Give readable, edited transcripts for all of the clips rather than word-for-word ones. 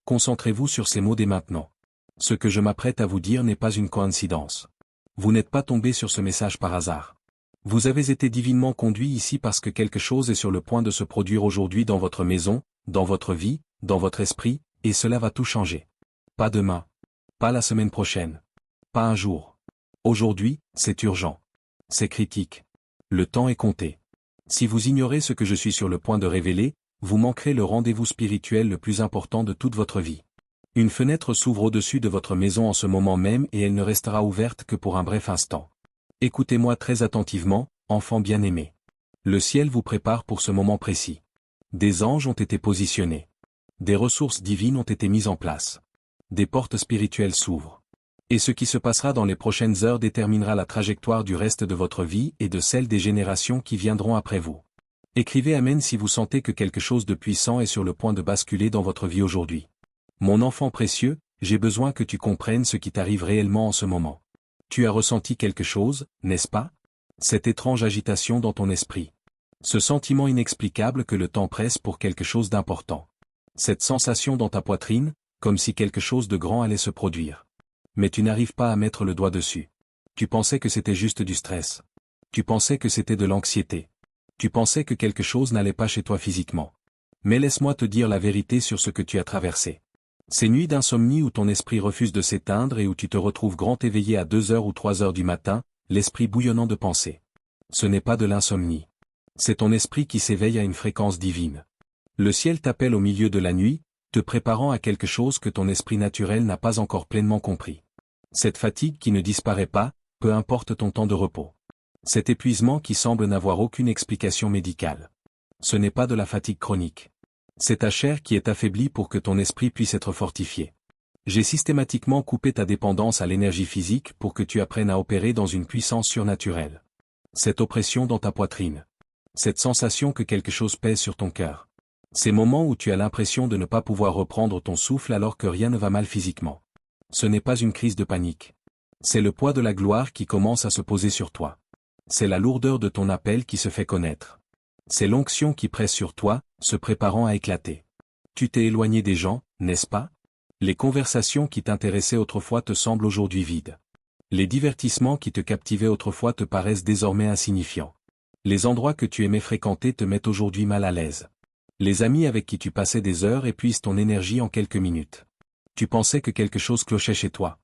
Concentrez-vous sur ces mots dès maintenant. Ce que je m'apprête à vous dire n'est pas une coïncidence. Vous n'êtes pas tombé sur ce message par hasard. Vous avez été divinement conduit ici parce que quelque chose est sur le point de se produire aujourd'hui dans votre maison, dans votre vie, dans votre esprit, et cela va tout changer. Pas demain. Pas la semaine prochaine. Pas un jour. Aujourd'hui, c'est urgent. C'est critique. Le temps est compté. Si vous ignorez ce que je suis sur le point de révéler, vous manquerez le rendez-vous spirituel le plus important de toute votre vie. Une fenêtre s'ouvre au-dessus de votre maison en ce moment même et elle ne restera ouverte que pour un bref instant. Écoutez-moi très attentivement, enfants bien-aimés. Le ciel vous prépare pour ce moment précis. Des anges ont été positionnés. Des ressources divines ont été mises en place. Des portes spirituelles s'ouvrent. Et ce qui se passera dans les prochaines heures déterminera la trajectoire du reste de votre vie et de celle des générations qui viendront après vous. Écrivez Amen si vous sentez que quelque chose de puissant est sur le point de basculer dans votre vie aujourd'hui. Mon enfant précieux, j'ai besoin que tu comprennes ce qui t'arrive réellement en ce moment. Tu as ressenti quelque chose, n'est-ce pas? Cette étrange agitation dans ton esprit. Ce sentiment inexplicable que le temps presse pour quelque chose d'important. Cette sensation dans ta poitrine, comme si quelque chose de grand allait se produire. Mais tu n'arrives pas à mettre le doigt dessus. Tu pensais que c'était juste du stress. Tu pensais que c'était de l'anxiété. Tu pensais que quelque chose n'allait pas chez toi physiquement. Mais laisse-moi te dire la vérité sur ce que tu as traversé. Ces nuits d'insomnie où ton esprit refuse de s'éteindre et où tu te retrouves grand éveillé à 2 heures ou 3 heures du matin, l'esprit bouillonnant de pensée. Ce n'est pas de l'insomnie. C'est ton esprit qui s'éveille à une fréquence divine. Le ciel t'appelle au milieu de la nuit, te préparant à quelque chose que ton esprit naturel n'a pas encore pleinement compris. Cette fatigue qui ne disparaît pas, peu importe ton temps de repos. Cet épuisement qui semble n'avoir aucune explication médicale. Ce n'est pas de la fatigue chronique. C'est ta chair qui est affaiblie pour que ton esprit puisse être fortifié. J'ai systématiquement coupé ta dépendance à l'énergie physique pour que tu apprennes à opérer dans une puissance surnaturelle. Cette oppression dans ta poitrine. Cette sensation que quelque chose pèse sur ton cœur. Ces moments où tu as l'impression de ne pas pouvoir reprendre ton souffle alors que rien ne va mal physiquement. Ce n'est pas une crise de panique. C'est le poids de la gloire qui commence à se poser sur toi. C'est la lourdeur de ton appel qui se fait connaître. C'est l'onction qui presse sur toi, se préparant à éclater. Tu t'es éloigné des gens, n'est-ce pas? Les conversations qui t'intéressaient autrefois te semblent aujourd'hui vides. Les divertissements qui te captivaient autrefois te paraissent désormais insignifiants. Les endroits que tu aimais fréquenter te mettent aujourd'hui mal à l'aise. Les amis avec qui tu passais des heures épuisent ton énergie en quelques minutes. Tu pensais que quelque chose clochait chez toi.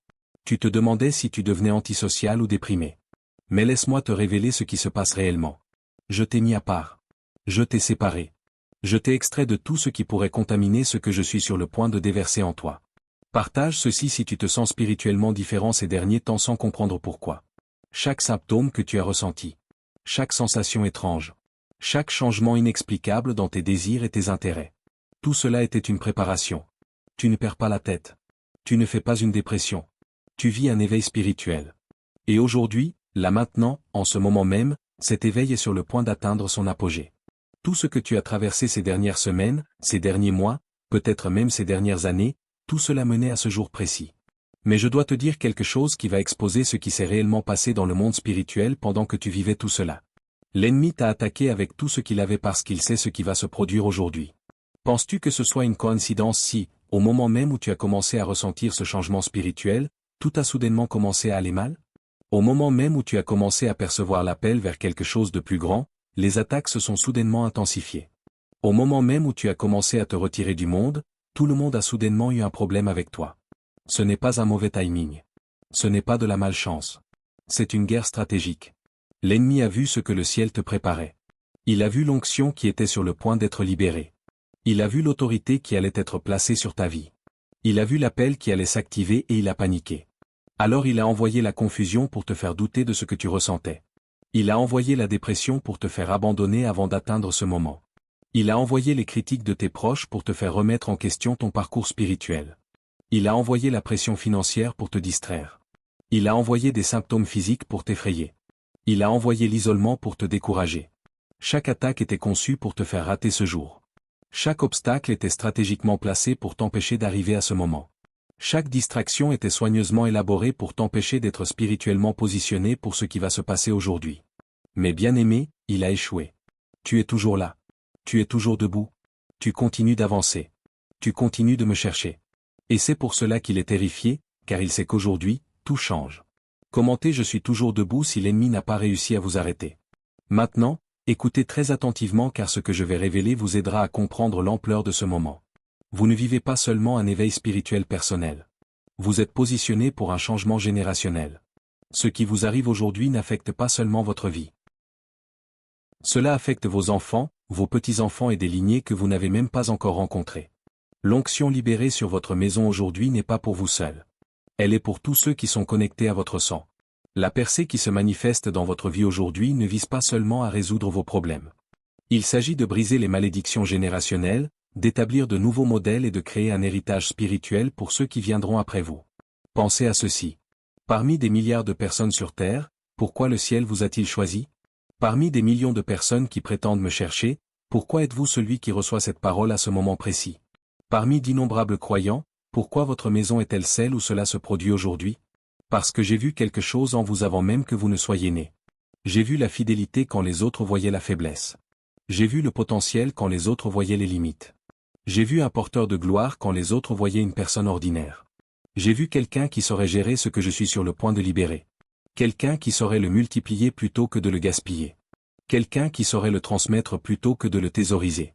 Tu te demandais si tu devenais antisocial ou déprimé. Mais laisse-moi te révéler ce qui se passe réellement. Je t'ai mis à part. Je t'ai séparé. Je t'ai extrait de tout ce qui pourrait contaminer ce que je suis sur le point de déverser en toi. Partage ceci si tu te sens spirituellement différent ces derniers temps sans comprendre pourquoi. Chaque symptôme que tu as ressenti. Chaque sensation étrange. Chaque changement inexplicable dans tes désirs et tes intérêts. Tout cela était une préparation. Tu ne perds pas la tête. Tu ne fais pas une dépression. Tu vis un éveil spirituel. Et aujourd'hui, là maintenant, en ce moment même, cet éveil est sur le point d'atteindre son apogée. Tout ce que tu as traversé ces dernières semaines, ces derniers mois, peut-être même ces dernières années, tout cela menait à ce jour précis. Mais je dois te dire quelque chose qui va exposer ce qui s'est réellement passé dans le monde spirituel pendant que tu vivais tout cela. L'ennemi t'a attaqué avec tout ce qu'il avait parce qu'il sait ce qui va se produire aujourd'hui. Penses-tu que ce soit une coïncidence si, au moment même où tu as commencé à ressentir ce changement spirituel, tout a soudainement commencé à aller mal? Au moment même où tu as commencé à percevoir l'appel vers quelque chose de plus grand, les attaques se sont soudainement intensifiées. Au moment même où tu as commencé à te retirer du monde, tout le monde a soudainement eu un problème avec toi. Ce n'est pas un mauvais timing. Ce n'est pas de la malchance. C'est une guerre stratégique. L'ennemi a vu ce que le ciel te préparait. Il a vu l'onction qui était sur le point d'être libérée. Il a vu l'autorité qui allait être placée sur ta vie. Il a vu l'appel qui allait s'activer et il a paniqué. Alors il a envoyé la confusion pour te faire douter de ce que tu ressentais. Il a envoyé la dépression pour te faire abandonner avant d'atteindre ce moment. Il a envoyé les critiques de tes proches pour te faire remettre en question ton parcours spirituel. Il a envoyé la pression financière pour te distraire. Il a envoyé des symptômes physiques pour t'effrayer. Il a envoyé l'isolement pour te décourager. Chaque attaque était conçue pour te faire rater ce jour. Chaque obstacle était stratégiquement placé pour t'empêcher d'arriver à ce moment. Chaque distraction était soigneusement élaborée pour t'empêcher d'être spirituellement positionné pour ce qui va se passer aujourd'hui. Mais bien-aimé, il a échoué. Tu es toujours là. Tu es toujours debout. Tu continues d'avancer. Tu continues de me chercher. Et c'est pour cela qu'il est terrifié, car il sait qu'aujourd'hui, tout change. Commentez: je suis toujours debout si l'ennemi n'a pas réussi à vous arrêter. Maintenant, écoutez très attentivement car ce que je vais révéler vous aidera à comprendre l'ampleur de ce moment. Vous ne vivez pas seulement un éveil spirituel personnel. Vous êtes positionné pour un changement générationnel. Ce qui vous arrive aujourd'hui n'affecte pas seulement votre vie. Cela affecte vos enfants, vos petits-enfants et des lignées que vous n'avez même pas encore rencontrées. L'onction libérée sur votre maison aujourd'hui n'est pas pour vous seul. Elle est pour tous ceux qui sont connectés à votre sang. La percée qui se manifeste dans votre vie aujourd'hui ne vise pas seulement à résoudre vos problèmes. Il s'agit de briser les malédictions générationnelles, d'établir de nouveaux modèles et de créer un héritage spirituel pour ceux qui viendront après vous. Pensez à ceci. Parmi des milliards de personnes sur Terre, pourquoi le ciel vous a-t-il choisi? Parmi des millions de personnes qui prétendent me chercher, pourquoi êtes-vous celui qui reçoit cette parole à ce moment précis? Parmi d'innombrables croyants, pourquoi votre maison est-elle celle où cela se produit aujourd'hui? Parce que j'ai vu quelque chose en vous avant même que vous ne soyez né. J'ai vu la fidélité quand les autres voyaient la faiblesse. J'ai vu le potentiel quand les autres voyaient les limites. J'ai vu un porteur de gloire quand les autres voyaient une personne ordinaire. J'ai vu quelqu'un qui saurait gérer ce que je suis sur le point de libérer. Quelqu'un qui saurait le multiplier plutôt que de le gaspiller. Quelqu'un qui saurait le transmettre plutôt que de le thésauriser.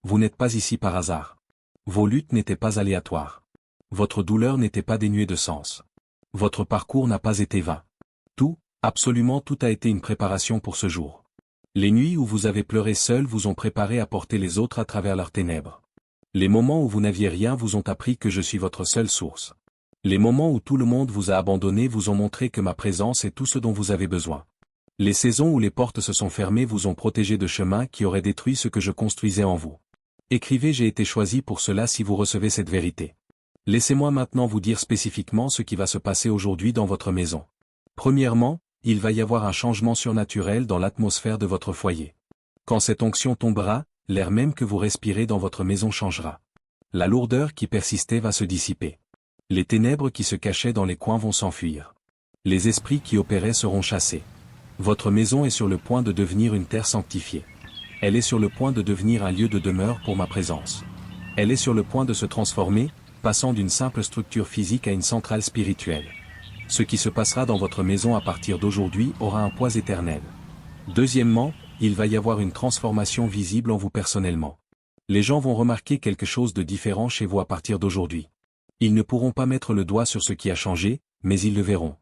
Vous n'êtes pas ici par hasard. Vos luttes n'étaient pas aléatoires. Votre douleur n'était pas dénuée de sens. Votre parcours n'a pas été vain. Tout, absolument tout a été une préparation pour ce jour. Les nuits où vous avez pleuré seul vous ont préparé à porter les autres à travers leurs ténèbres. Les moments où vous n'aviez rien vous ont appris que je suis votre seule source. Les moments où tout le monde vous a abandonné vous ont montré que ma présence est tout ce dont vous avez besoin. Les saisons où les portes se sont fermées vous ont protégé de chemins qui auraient détruit ce que je construisais en vous. Écrivez: j'ai été choisi pour cela si vous recevez cette vérité. Laissez-moi maintenant vous dire spécifiquement ce qui va se passer aujourd'hui dans votre maison. Premièrement, il va y avoir un changement surnaturel dans l'atmosphère de votre foyer. Quand cette onction tombera, l'air même que vous respirez dans votre maison changera. La lourdeur qui persistait va se dissiper. Les ténèbres qui se cachaient dans les coins vont s'enfuir. Les esprits qui opéraient seront chassés. Votre maison est sur le point de devenir une terre sanctifiée. Elle est sur le point de devenir un lieu de demeure pour ma présence. Elle est sur le point de se transformer, passant d'une simple structure physique à une centrale spirituelle. Ce qui se passera dans votre maison à partir d'aujourd'hui aura un poids éternel. Deuxièmement, il va y avoir une transformation visible en vous personnellement. Les gens vont remarquer quelque chose de différent chez vous à partir d'aujourd'hui. Ils ne pourront pas mettre le doigt sur ce qui a changé, mais ils le verront.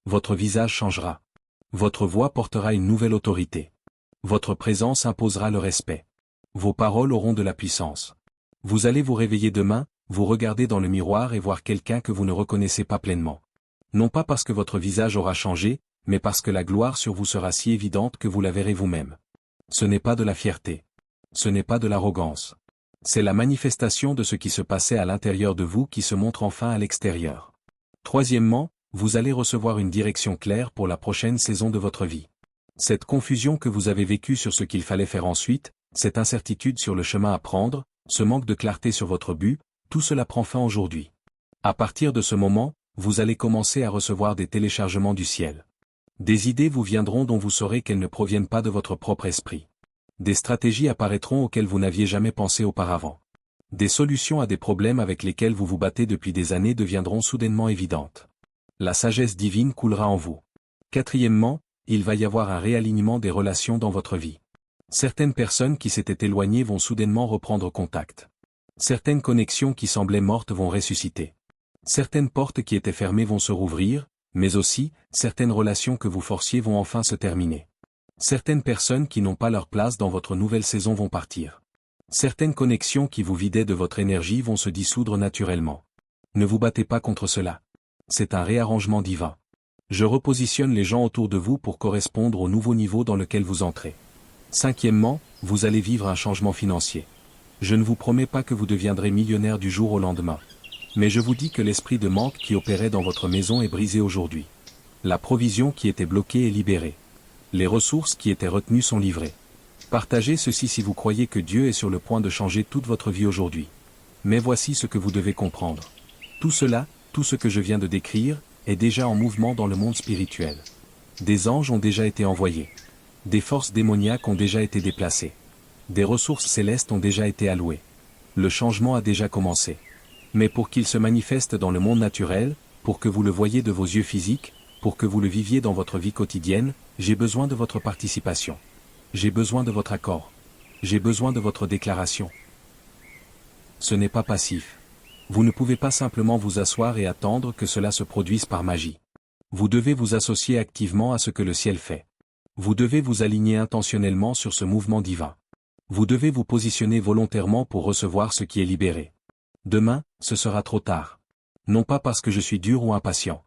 Votre visage changera. Votre voix portera une nouvelle autorité. Votre présence imposera le respect. Vos paroles auront de la puissance. Vous allez vous réveiller demain, vous regarder dans le miroir et voir quelqu'un que vous ne reconnaissez pas pleinement. Non pas parce que votre visage aura changé, mais parce que la gloire sur vous sera si évidente que vous la verrez vous-même. Ce n'est pas de la fierté. Ce n'est pas de l'arrogance. C'est la manifestation de ce qui se passait à l'intérieur de vous qui se montre enfin à l'extérieur. Troisièmement, vous allez recevoir une direction claire pour la prochaine saison de votre vie. Cette confusion que vous avez vécue sur ce qu'il fallait faire ensuite, cette incertitude sur le chemin à prendre, ce manque de clarté sur votre but, tout cela prend fin aujourd'hui. À partir de ce moment, vous allez commencer à recevoir des téléchargements du ciel. Des idées vous viendront dont vous saurez qu'elles ne proviennent pas de votre propre esprit. Des stratégies apparaîtront auxquelles vous n'aviez jamais pensé auparavant. Des solutions à des problèmes avec lesquels vous vous battez depuis des années deviendront soudainement évidentes. La sagesse divine coulera en vous. Quatrièmement, il va y avoir un réalignement des relations dans votre vie. Certaines personnes qui s'étaient éloignées vont soudainement reprendre contact. Certaines connexions qui semblaient mortes vont ressusciter. Certaines portes qui étaient fermées vont se rouvrir, mais aussi, certaines relations que vous forciez vont enfin se terminer. Certaines personnes qui n'ont pas leur place dans votre nouvelle saison vont partir. Certaines connexions qui vous vidaient de votre énergie vont se dissoudre naturellement. Ne vous battez pas contre cela. C'est un réarrangement divin. Je repositionne les gens autour de vous pour correspondre au nouveau niveau dans lequel vous entrez. Cinquièmement, vous allez vivre un changement financier. Je ne vous promets pas que vous deviendrez millionnaire du jour au lendemain. Mais je vous dis que l'esprit de manque qui opérait dans votre maison est brisé aujourd'hui. La provision qui était bloquée est libérée. Les ressources qui étaient retenues sont livrées. Partagez ceci si vous croyez que Dieu est sur le point de changer toute votre vie aujourd'hui. Mais voici ce que vous devez comprendre. Tout cela, tout ce que je viens de décrire, est déjà en mouvement dans le monde spirituel. Des anges ont déjà été envoyés. Des forces démoniaques ont déjà été déplacées. Des ressources célestes ont déjà été allouées. Le changement a déjà commencé. Mais pour qu'il se manifeste dans le monde naturel, pour que vous le voyiez de vos yeux physiques, pour que vous le viviez dans votre vie quotidienne, j'ai besoin de votre participation. J'ai besoin de votre accord. J'ai besoin de votre déclaration. Ce n'est pas passif. Vous ne pouvez pas simplement vous asseoir et attendre que cela se produise par magie. Vous devez vous associer activement à ce que le ciel fait. Vous devez vous aligner intentionnellement sur ce mouvement divin. Vous devez vous positionner volontairement pour recevoir ce qui est libéré. Demain, ce sera trop tard. Non pas parce que je suis dur ou impatient.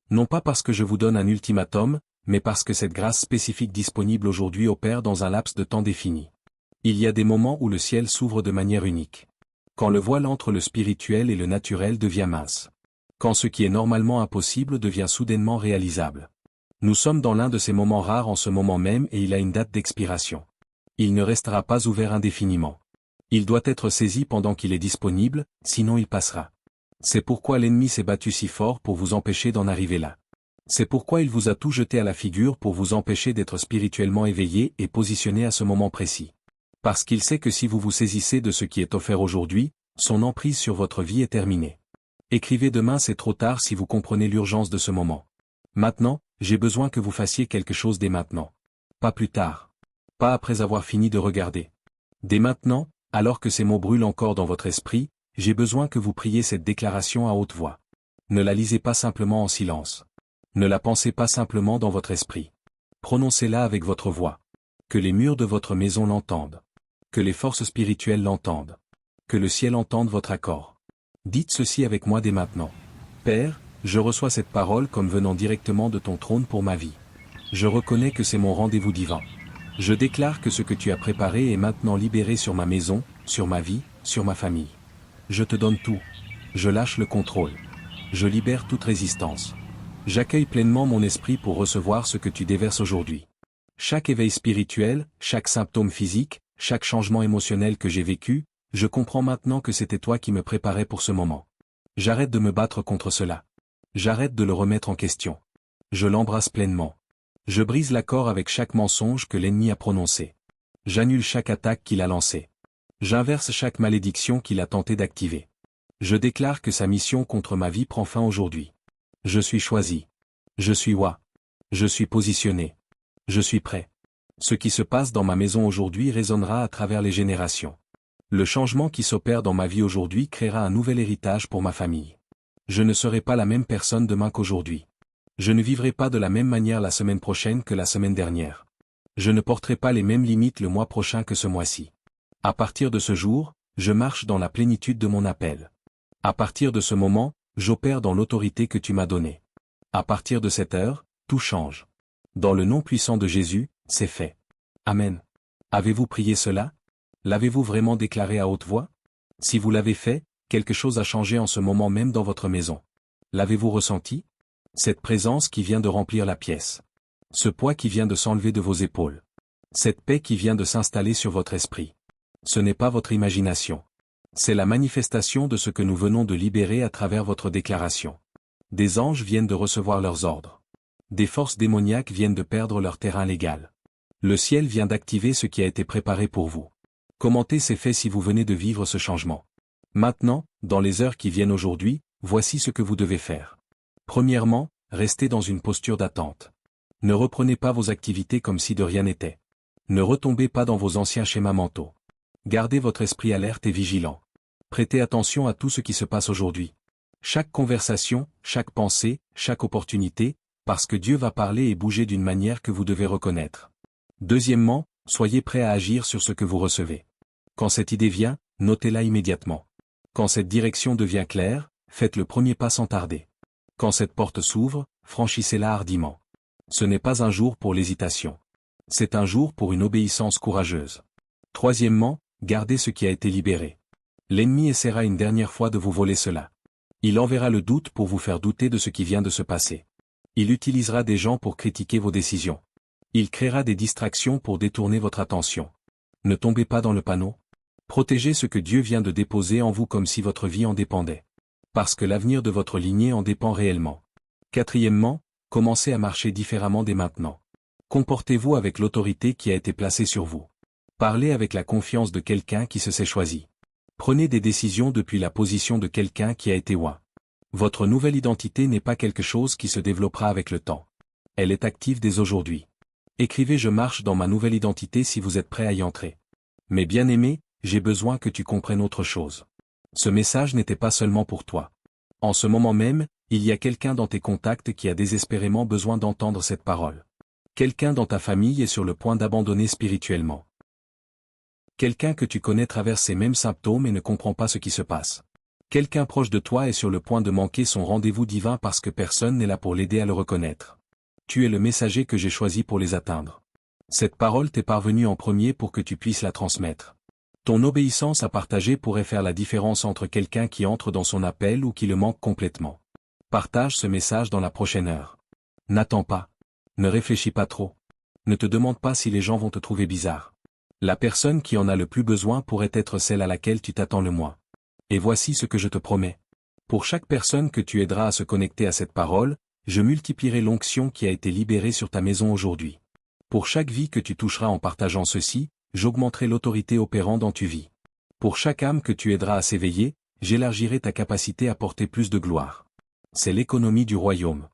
Non pas parce que je vous donne un ultimatum, mais parce que cette grâce spécifique disponible aujourd'hui opère dans un laps de temps défini. Il y a des moments où le ciel s'ouvre de manière unique. Quand le voile entre le spirituel et le naturel devient mince. Quand ce qui est normalement impossible devient soudainement réalisable. Nous sommes dans l'un de ces moments rares en ce moment même et il a une date d'expiration. Il ne restera pas ouvert indéfiniment. Il doit être saisi pendant qu'il est disponible, sinon il passera. C'est pourquoi l'ennemi s'est battu si fort pour vous empêcher d'en arriver là. C'est pourquoi il vous a tout jeté à la figure pour vous empêcher d'être spirituellement éveillé et positionné à ce moment précis. Parce qu'il sait que si vous vous saisissez de ce qui est offert aujourd'hui, son emprise sur votre vie est terminée. Écrivez demain, c'est trop tard si vous comprenez l'urgence de ce moment. Maintenant, j'ai besoin que vous fassiez quelque chose dès maintenant. Pas plus tard. Pas après avoir fini de regarder. Dès maintenant, alors que ces mots brûlent encore dans votre esprit, j'ai besoin que vous priez cette déclaration à haute voix. Ne la lisez pas simplement en silence. Ne la pensez pas simplement dans votre esprit. Prononcez-la avec votre voix. Que les murs de votre maison l'entendent. Que les forces spirituelles l'entendent. Que le ciel entende votre accord. Dites ceci avec moi dès maintenant. Père, je reçois cette parole comme venant directement de ton trône pour ma vie. Je reconnais que c'est mon rendez-vous divin. Je déclare que ce que tu as préparé est maintenant libéré sur ma maison, sur ma vie, sur ma famille. Je te donne tout. Je lâche le contrôle. Je libère toute résistance. J'accueille pleinement mon esprit pour recevoir ce que tu déverses aujourd'hui. Chaque éveil spirituel, chaque symptôme physique, chaque changement émotionnel que j'ai vécu, je comprends maintenant que c'était toi qui me préparais pour ce moment. J'arrête de me battre contre cela. J'arrête de le remettre en question. Je l'embrasse pleinement. Je brise l'accord avec chaque mensonge que l'ennemi a prononcé. J'annule chaque attaque qu'il a lancée. J'inverse chaque malédiction qu'il a tenté d'activer. Je déclare que sa mission contre ma vie prend fin aujourd'hui. Je suis choisi. Je suis wa. Je suis positionné. Je suis prêt. Ce qui se passe dans ma maison aujourd'hui résonnera à travers les générations. Le changement qui s'opère dans ma vie aujourd'hui créera un nouvel héritage pour ma famille. Je ne serai pas la même personne demain qu'aujourd'hui. Je ne vivrai pas de la même manière la semaine prochaine que la semaine dernière. Je ne porterai pas les mêmes limites le mois prochain que ce mois-ci. À partir de ce jour, je marche dans la plénitude de mon appel. À partir de ce moment, j'opère dans l'autorité que tu m'as donnée. À partir de cette heure, tout change. Dans le nom puissant de Jésus, c'est fait. Amen. Avez-vous prié cela? L'avez-vous vraiment déclaré à haute voix? Si vous l'avez fait, quelque chose a changé en ce moment même dans votre maison. L'avez-vous ressenti? Cette présence qui vient de remplir la pièce. Ce poids qui vient de s'enlever de vos épaules. Cette paix qui vient de s'installer sur votre esprit. Ce n'est pas votre imagination. C'est la manifestation de ce que nous venons de libérer à travers votre déclaration. Des anges viennent de recevoir leurs ordres. Des forces démoniaques viennent de perdre leur terrain légal. Le ciel vient d'activer ce qui a été préparé pour vous. Commentez ces faits si vous venez de vivre ce changement. Maintenant, dans les heures qui viennent aujourd'hui, voici ce que vous devez faire. Premièrement, restez dans une posture d'attente. Ne reprenez pas vos activités comme si de rien n'était. Ne retombez pas dans vos anciens schémas mentaux. Gardez votre esprit alerte et vigilant. Prêtez attention à tout ce qui se passe aujourd'hui. Chaque conversation, chaque pensée, chaque opportunité, parce que Dieu va parler et bouger d'une manière que vous devez reconnaître. Deuxièmement, soyez prêt à agir sur ce que vous recevez. Quand cette idée vient, notez-la immédiatement. Quand cette direction devient claire, faites le premier pas sans tarder. Quand cette porte s'ouvre, franchissez-la hardiment. Ce n'est pas un jour pour l'hésitation. C'est un jour pour une obéissance courageuse. Troisièmement, gardez ce qui a été libéré. L'ennemi essaiera une dernière fois de vous voler cela. Il enverra le doute pour vous faire douter de ce qui vient de se passer. Il utilisera des gens pour critiquer vos décisions. Il créera des distractions pour détourner votre attention. Ne tombez pas dans le panneau. Protégez ce que Dieu vient de déposer en vous comme si votre vie en dépendait. Parce que l'avenir de votre lignée en dépend réellement. Quatrièmement, commencez à marcher différemment dès maintenant. Comportez-vous avec l'autorité qui a été placée sur vous. Parlez avec la confiance de quelqu'un qui se sait choisi. Prenez des décisions depuis la position de quelqu'un qui a été ouin. Votre nouvelle identité n'est pas quelque chose qui se développera avec le temps. Elle est active dès aujourd'hui. Écrivez je marche dans ma nouvelle identité si vous êtes prêt à y entrer. Mais bien-aimé, j'ai besoin que tu comprennes autre chose. Ce message n'était pas seulement pour toi. En ce moment même, il y a quelqu'un dans tes contacts qui a désespérément besoin d'entendre cette parole. Quelqu'un dans ta famille est sur le point d'abandonner spirituellement. Quelqu'un que tu connais traverse ces mêmes symptômes et ne comprend pas ce qui se passe. Quelqu'un proche de toi est sur le point de manquer son rendez-vous divin parce que personne n'est là pour l'aider à le reconnaître. Tu es le messager que j'ai choisi pour les atteindre. Cette parole t'est parvenue en premier pour que tu puisses la transmettre. Ton obéissance à partager pourrait faire la différence entre quelqu'un qui entre dans son appel ou qui le manque complètement. Partage ce message dans la prochaine heure. N'attends pas. Ne réfléchis pas trop. Ne te demande pas si les gens vont te trouver bizarre. La personne qui en a le plus besoin pourrait être celle à laquelle tu t'attends le moins. Et voici ce que je te promets. Pour chaque personne que tu aideras à se connecter à cette parole, je multiplierai l'onction qui a été libérée sur ta maison aujourd'hui. Pour chaque vie que tu toucheras en partageant ceci, j'augmenterai l'autorité opérant dans tu vis. Pour chaque âme que tu aideras à s'éveiller, j'élargirai ta capacité à porter plus de gloire. C'est l'économie du royaume.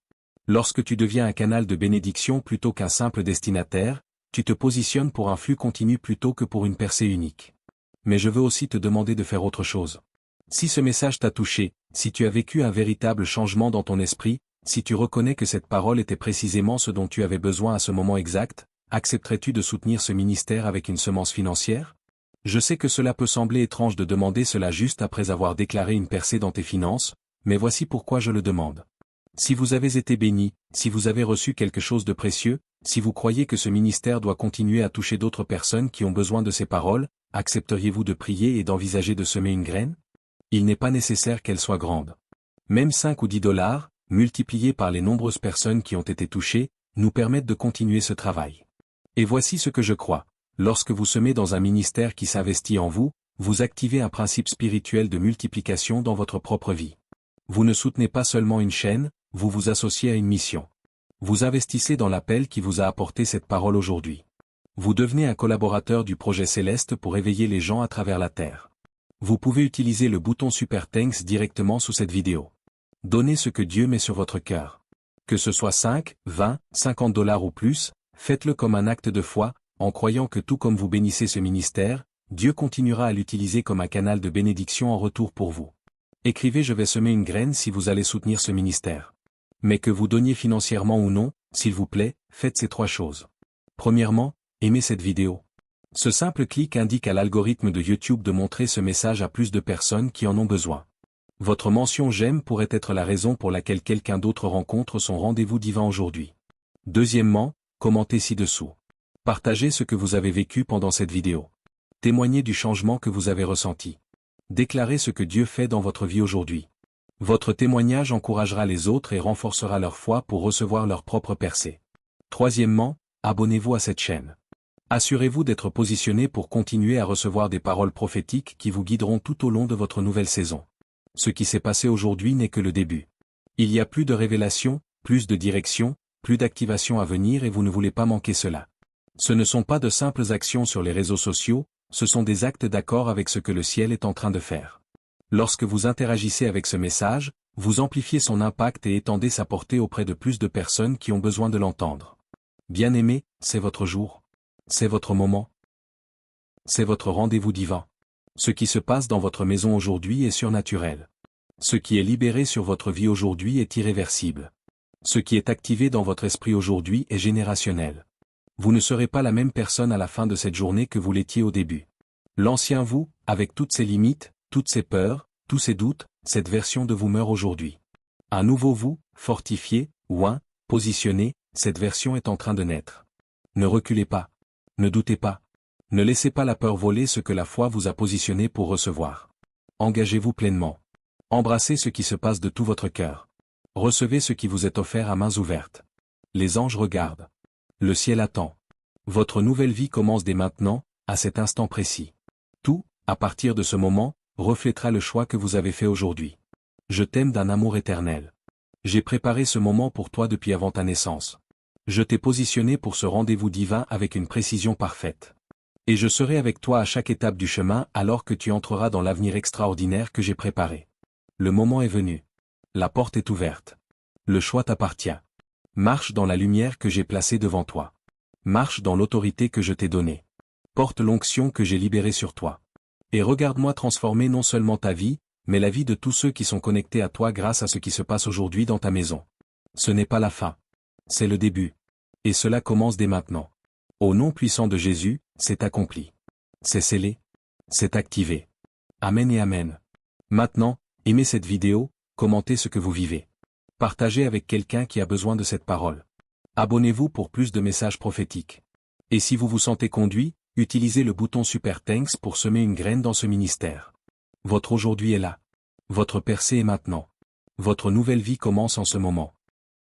Lorsque tu deviens un canal de bénédiction plutôt qu'un simple destinataire, tu te positionnes pour un flux continu plutôt que pour une percée unique. Mais je veux aussi te demander de faire autre chose. Si ce message t'a touché, si tu as vécu un véritable changement dans ton esprit, si tu reconnais que cette parole était précisément ce dont tu avais besoin à ce moment exact, accepterais-tu de soutenir ce ministère avec une semence financière? Je sais que cela peut sembler étrange de demander cela juste après avoir déclaré une percée dans tes finances, mais voici pourquoi je le demande. Si vous avez été béni, si vous avez reçu quelque chose de précieux, si vous croyez que ce ministère doit continuer à toucher d'autres personnes qui ont besoin de ces paroles, accepteriez-vous de prier et d'envisager de semer une graine? Il n'est pas nécessaire qu'elle soit grande. Même 5 ou 10 dollars, multipliés par les nombreuses personnes qui ont été touchées, nous permettent de continuer ce travail. Et voici ce que je crois. Lorsque vous semez dans un ministère qui s'investit en vous, vous activez un principe spirituel de multiplication dans votre propre vie. Vous ne soutenez pas seulement une chaîne, vous vous associez à une mission. Vous investissez dans l'appel qui vous a apporté cette parole aujourd'hui. Vous devenez un collaborateur du projet céleste pour éveiller les gens à travers la terre. Vous pouvez utiliser le bouton Super Thanks directement sous cette vidéo. Donnez ce que Dieu met sur votre cœur. Que ce soit 5, 20, 50 dollars ou plus, faites-le comme un acte de foi, en croyant que tout comme vous bénissez ce ministère, Dieu continuera à l'utiliser comme un canal de bénédiction en retour pour vous. Écrivez je vais semer une graine si vous allez soutenir ce ministère. Mais que vous donniez financièrement ou non, s'il vous plaît, faites ces 3 choses. Premièrement, aimez cette vidéo. Ce simple clic indique à l'algorithme de YouTube de montrer ce message à plus de personnes qui en ont besoin. Votre mention j'aime pourrait être la raison pour laquelle quelqu'un d'autre rencontre son rendez-vous divin aujourd'hui. Deuxièmement, commentez ci-dessous. Partagez ce que vous avez vécu pendant cette vidéo. Témoignez du changement que vous avez ressenti. Déclarez ce que Dieu fait dans votre vie aujourd'hui. Votre témoignage encouragera les autres et renforcera leur foi pour recevoir leur propre percée. Troisièmement, abonnez-vous à cette chaîne. Assurez-vous d'être positionné pour continuer à recevoir des paroles prophétiques qui vous guideront tout au long de votre nouvelle saison. Ce qui s'est passé aujourd'hui n'est que le début. Il y a plus de révélations, plus de direction, plus d'activation à venir et vous ne voulez pas manquer cela. Ce ne sont pas de simples actions sur les réseaux sociaux, ce sont des actes d'accord avec ce que le ciel est en train de faire. Lorsque vous interagissez avec ce message, vous amplifiez son impact et étendez sa portée auprès de plus de personnes qui ont besoin de l'entendre. Bien-aimé, c'est votre jour. C'est votre moment. C'est votre rendez-vous divin. Ce qui se passe dans votre maison aujourd'hui est surnaturel. Ce qui est libéré sur votre vie aujourd'hui est irréversible. Ce qui est activé dans votre esprit aujourd'hui est générationnel. Vous ne serez pas la même personne à la fin de cette journée que vous l'étiez au début. L'ancien vous, avec toutes ses limites, toutes ses peurs, tous ses doutes, cette version de vous meurt aujourd'hui. Un nouveau vous, fortifié, oint, positionné, cette version est en train de naître. Ne reculez pas. Ne doutez pas. Ne laissez pas la peur voler ce que la foi vous a positionné pour recevoir. Engagez-vous pleinement. Embrassez ce qui se passe de tout votre cœur. Recevez ce qui vous est offert à mains ouvertes. Les anges regardent. Le ciel attend. Votre nouvelle vie commence dès maintenant, à cet instant précis. Tout, à partir de ce moment, reflètera le choix que vous avez fait aujourd'hui. Je t'aime d'un amour éternel. J'ai préparé ce moment pour toi depuis avant ta naissance. Je t'ai positionné pour ce rendez-vous divin avec une précision parfaite. Et je serai avec toi à chaque étape du chemin alors que tu entreras dans l'avenir extraordinaire que j'ai préparé. Le moment est venu. La porte est ouverte. Le choix t'appartient. Marche dans la lumière que j'ai placée devant toi. Marche dans l'autorité que je t'ai donnée. Porte l'onction que j'ai libérée sur toi. Et regarde-moi transformer non seulement ta vie, mais la vie de tous ceux qui sont connectés à toi grâce à ce qui se passe aujourd'hui dans ta maison. Ce n'est pas la fin. C'est le début. Et cela commence dès maintenant. Au nom puissant de Jésus, c'est accompli. C'est scellé. C'est activé. Amen et amen. Maintenant, aimez cette vidéo, commentez ce que vous vivez. Partagez avec quelqu'un qui a besoin de cette parole. Abonnez-vous pour plus de messages prophétiques. Et si vous vous sentez conduit, utilisez le bouton Super Thanks pour semer une graine dans ce ministère. Votre aujourd'hui est là. Votre percée est maintenant. Votre nouvelle vie commence en ce moment.